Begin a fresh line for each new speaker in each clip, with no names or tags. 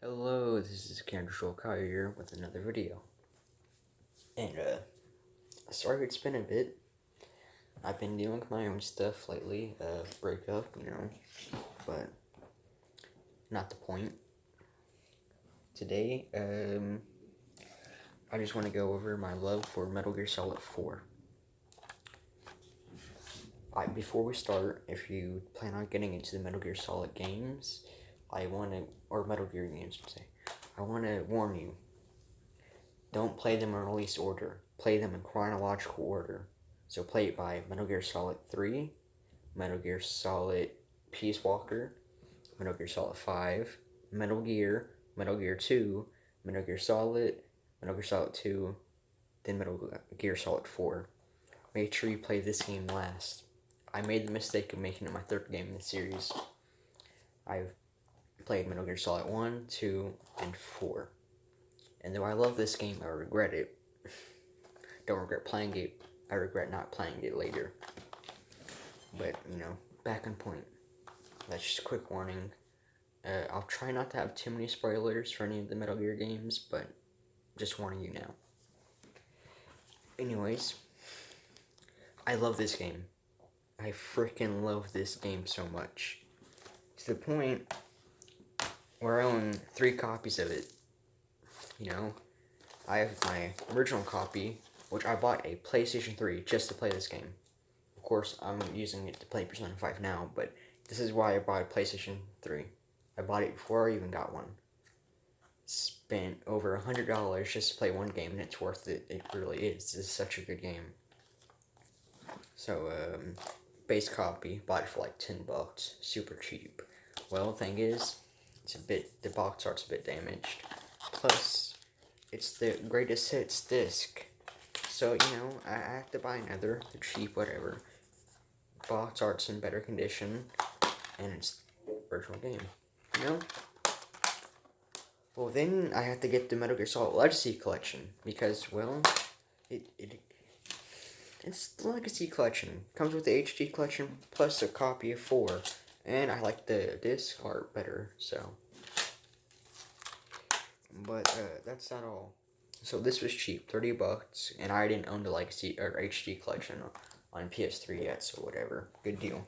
Hello, this is Control Kyle here with another video. And, sorry it's been a bit. I've been dealing with my own stuff lately, breakup, but not the point. Today, I just want to go over my love for Metal Gear Solid 4. Before we start, if you plan on getting into the Metal Gear Solid games, or Metal Gear games, I want to warn you. Don't play them in release order. Play them in chronological order. So play it by Metal Gear Solid 3, Metal Gear Solid Peace Walker, Metal Gear Solid 5, Metal Gear 2, Metal Gear Solid 2, then Metal Gear Solid 4. Make sure you play this game last. I made the mistake of making it my third game in the series. I've played Metal Gear Solid 1, 2, and 4. And though I love this game, I regret it. Don't regret playing it. I regret not playing it later. But, back on point. That's just a quick warning. I'll try not to have too many spoilers for any of the Metal Gear games, but just warning you now. Anyways, I love this game. I freaking love this game so much. To the point where I own 3 copies of it. I have my original copy, which I bought a PlayStation 3 just to play this game. Of course, I'm using it to play Persona 5 now, but this is why I bought a PlayStation 3. I bought it before I even got one. Spent over $100 just to play one game, and it's worth it. It really is. This is such a good game. So, base copy, bought it for like $10, super cheap. Well, the thing is, the box art's a bit damaged. Plus, it's the greatest hits disc. So, I have to buy another. They're cheap, whatever. Box art's in better condition, and it's virtual game. Well, then I have to get the Metal Gear Solid Legacy Collection, because, well, it's the Legacy Collection. Comes with the HD Collection, plus a copy of 4, and I like the disc art better, so. But, that's not all. So this was cheap, $30, and I didn't own the Legacy or HD Collection on PS3 yet, so whatever, good deal.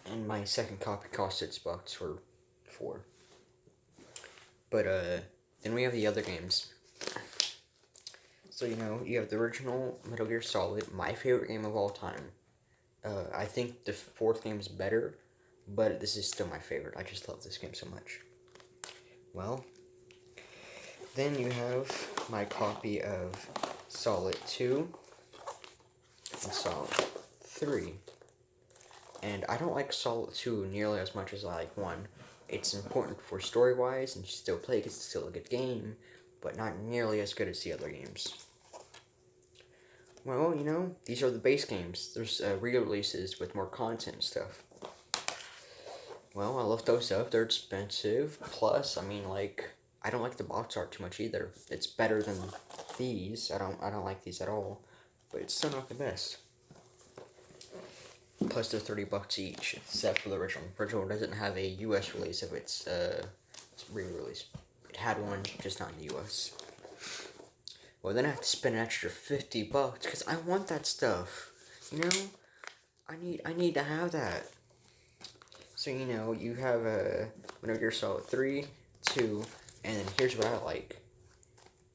And my second copy cost $6 for 4. But then we have the other games. So you have the original Metal Gear Solid, my favorite game of all time. I think the 4th game is better, but this is still my favorite. I just love this game so much. Well, then you have my copy of Solid 2 and Solid 3. And I don't like Solid 2 nearly as much as I like 1. It's important for story-wise, and you still play because it's still a good game, but not nearly as good as the other games. Well, these are the base games. There's re-releases with more content and stuff. Well, I looked those up. They're expensive. Plus, I don't like the box art too much either. It's better than these. I don't like these at all, but it's still not the best. Plus, they're $30 each, except for the original. The original doesn't have a U.S. release of its re-release. It had one, just not in the U.S. Well, then I have to spend an extra $50 because I want that stuff. I need to have that. So you have Metal Gear Solid 3, 2, and then here's what I like.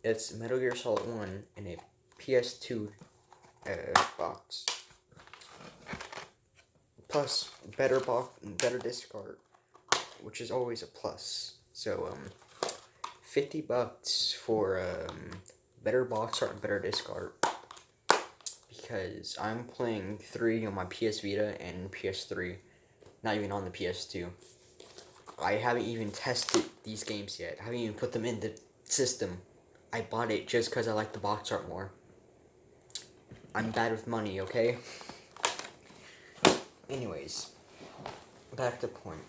It's Metal Gear Solid 1 in a PS2 box. Plus, better disc art, which is always a plus. So, $50 for better box art and better disc art. Because I'm playing 3 on my PS Vita and PS3, not even on the PS2. I haven't even tested these games yet. I haven't even put them in the system. I bought it just because I like the box art more. I'm bad with money, okay? Anyways, back to point.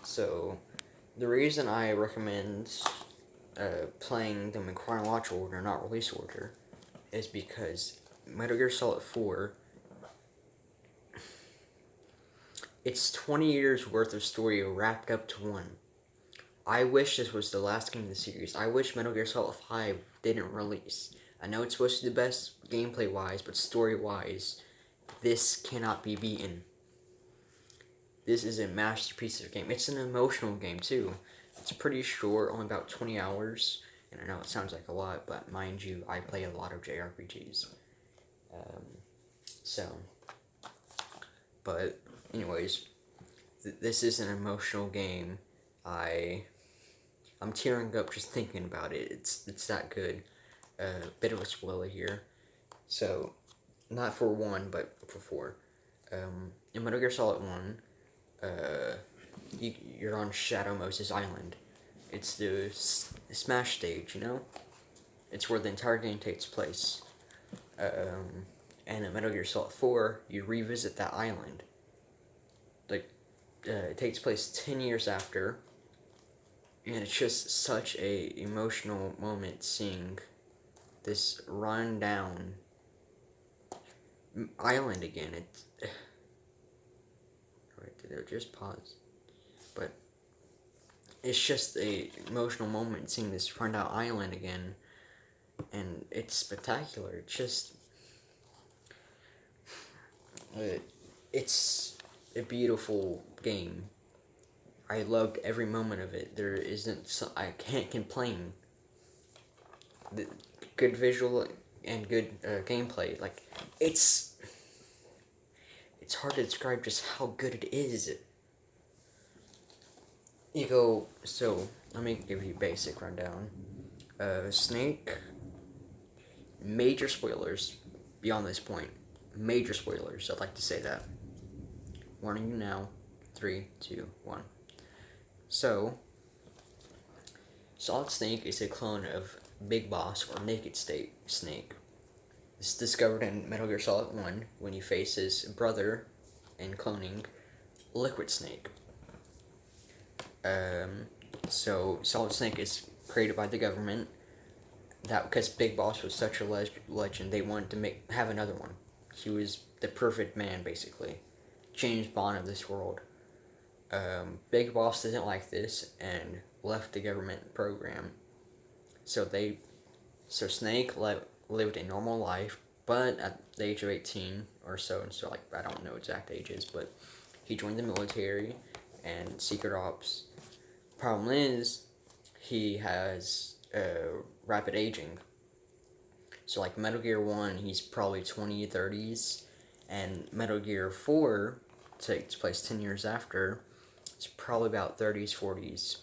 So, the reason I recommend playing them in chronological order, not release order, is because Metal Gear Solid 4 It's 20 years worth of story wrapped up to one. I wish this was the last game in the series. I wish Metal Gear Solid 5 didn't release. I know it's supposed to be the best gameplay wise, but story wise, this cannot be beaten. This is a masterpiece of a game. It's an emotional game too. It's pretty short, only about 20 hours. And I know it sounds like a lot, but mind you, I play a lot of JRPGs. But anyways, this is an emotional game. I'm tearing up just thinking about it. It's that good. Bit of a spoiler here. So, not for 1, but for 4. In Metal Gear Solid 1, you're on Shadow Moses Island. It's the Smash stage, you know? It's where the entire game takes place. And in Metal Gear Solid 4, you revisit that island. Like, it takes place 10 years after, and it's just such a emotional moment seeing this run down island again. Right, did it just pause? But it's just a emotional moment seeing this run down island again, and it's spectacular. It's just it's a beautiful game. I loved every moment of it. There isn't I can't complain. The good visual and good gameplay. Like it's hard to describe just how good it is. You go, so let me give you a basic rundown. Snake. Major spoilers beyond this point. Major spoilers. I'd like to say that. Warning you now. 3, 2, 1. So, Solid Snake is a clone of Big Boss or Naked State Snake. It's discovered in Metal Gear Solid 1 when he faces brother in cloning Liquid Snake. So Solid Snake is created by the government. That because Big Boss was such a legend, they wanted to have another one. He was the perfect man, basically, James Bond of this world. Big Boss didn't like this and left the government program. So Snake lived a normal life, but at the age of 18 or so, like I don't know exact ages, but he joined the military and secret ops. Problem is, he has rapid aging. So like Metal Gear 1, he's probably 20, 30s, and Metal Gear 4 takes place 10 years after. It's probably about 30s, 40s.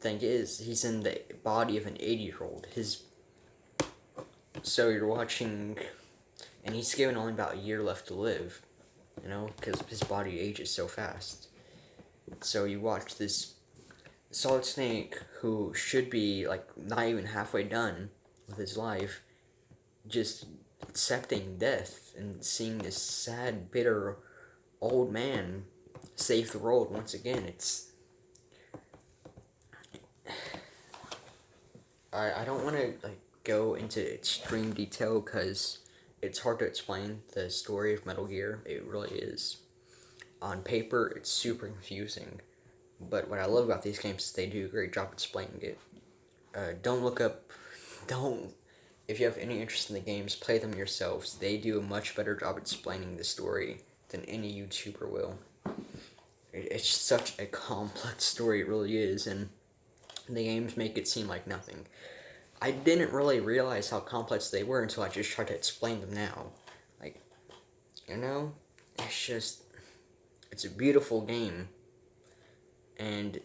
Thing is, he's in the body of an 80-year-old. So you're watching, and he's given only about a year left to live, you know, because his body ages so fast. So you watch this Solid Snake, who should be, like, not even halfway done with his life, just accepting death and seeing this sad, bitter old man save the world once again. I don't want to like go into extreme detail because it's hard to explain the story of Metal Gear. It really is. On paper, it's super confusing, but what I love about these games is they do a great job explaining it. If you have any interest in the games, play them yourselves. They do a much better job explaining the story than any YouTuber will. It's such a complex story, it really is, and the games make it seem like nothing. I didn't really realize how complex they were until I just tried to explain them now. Like, you know, it's a beautiful game, and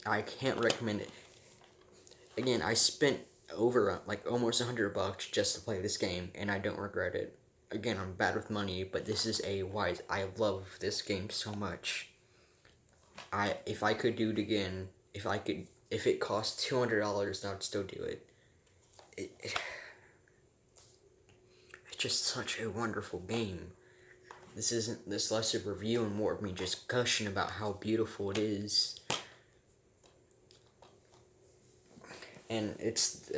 I can't recommend it. Again, I spent over like almost $100 just to play this game, and I don't regret it. Again, I'm bad with money, but this is I love this game so much. If I could do it again, if it cost $200, I would still do it. It's just such a wonderful game. This isn't this less of a review and more of me just gushing about how beautiful it is. And it's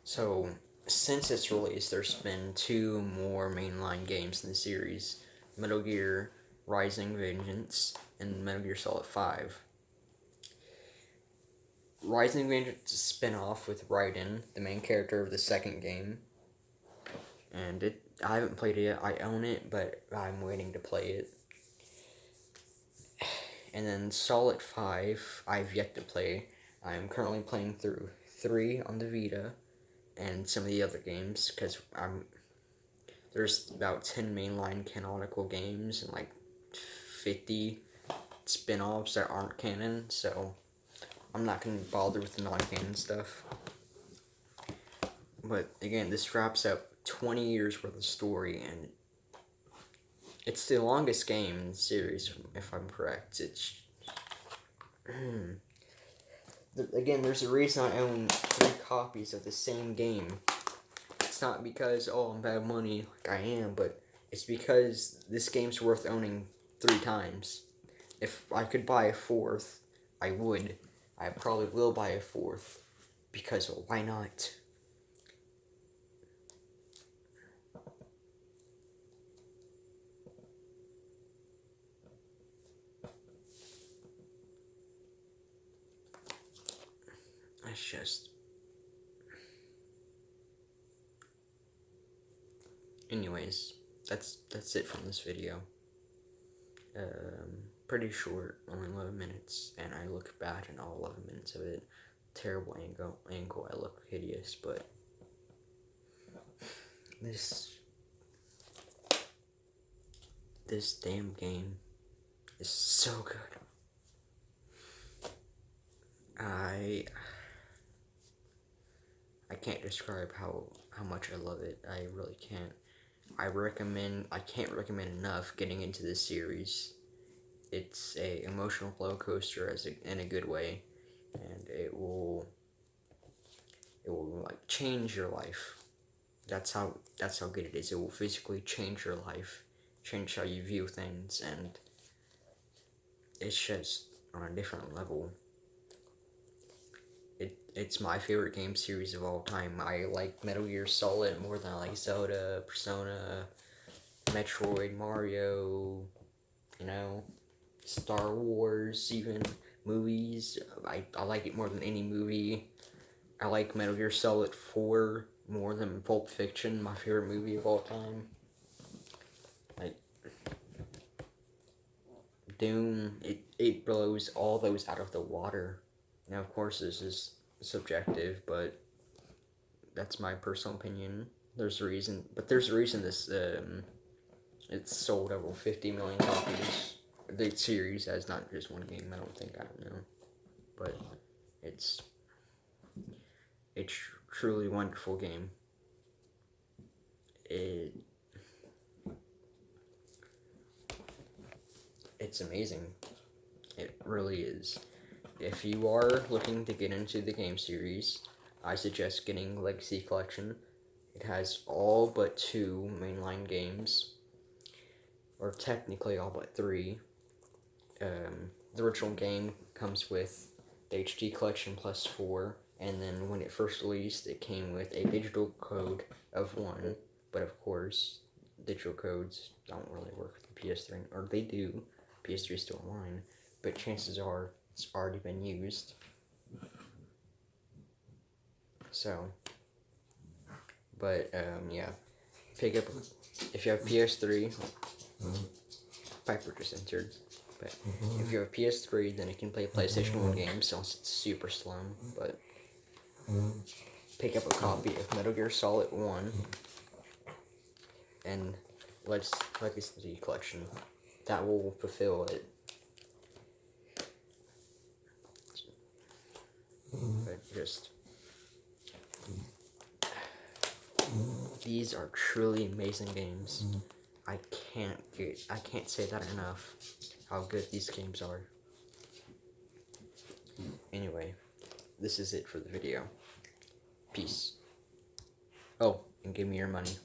so since its release, there's been 2 more mainline games in the series: Metal Gear Rising Vengeance, and Metal Gear Solid 5. Rising Vengeance is a spin-off with Raiden, the main character of the second game. And I haven't played it yet. I own it, but I'm waiting to play it. And then Solid 5, I've yet to play. I'm currently playing through 3 on the Vita, and some of the other games, because there's about 10 mainline canonical games, and like 50 spin-offs that aren't canon, so I'm not going to bother with the non-canon stuff. But again, this wraps up 20 years worth of story, and it's the longest game in the series, if I'm correct. It's again, there's a reason I own 3 copies of the same game. It's not because, oh, I'm bad money, like I am, but it's because this game's worth owning 3 times. If I could buy a 4th, I would. I probably will buy a 4th, because why not? It's just... Anyways, that's it from this video. Pretty short, only 11 minutes, and I look bad in all 11 minutes of it. Terrible angle, I look hideous, but this damn game is so good. I can't describe how much I love it. I really can't. I can't recommend enough getting into this series. It's a emotional roller coaster in a good way, and it will like change your life. That's how good it is. It will physically change your life, change how you view things, and it's just on a different level. It's my favorite game series of all time. I like Metal Gear Solid more than I like Zelda, Persona, Metroid, Mario, Star Wars, even movies. I like it more than any movie. I like Metal Gear Solid 4 more than Pulp Fiction, my favorite movie of all time. Like, Doom, it blows all those out of the water. Now, of course, this is subjective, but that's my personal opinion. There's a reason this, it's sold over 50 million copies. The series has not just one game, I don't know. But it's truly a wonderful game. It's amazing. It really is. If you are looking to get into the game series, I suggest getting Legacy Collection. It has all but 2 mainline games, or technically all but 3. The original game comes with the HD Collection plus 4, and then when it first released, it came with a digital code of 1, but of course, digital codes don't really work with the PS3, or they do. PS3 is still online, but chances are it's already been used. So, but yeah, pick up if you have PS3. Piper just entered. But if you have a PS3, then it can play PlayStation 1 games, so it's super slow. But pick up a copy of Metal Gear Solid 1 and Legacy Collection. That will fulfill it. But just... these are truly amazing games. I can't say that enough, how good these games are. Anyway, this is it for the video. Peace. Oh, and give me your money.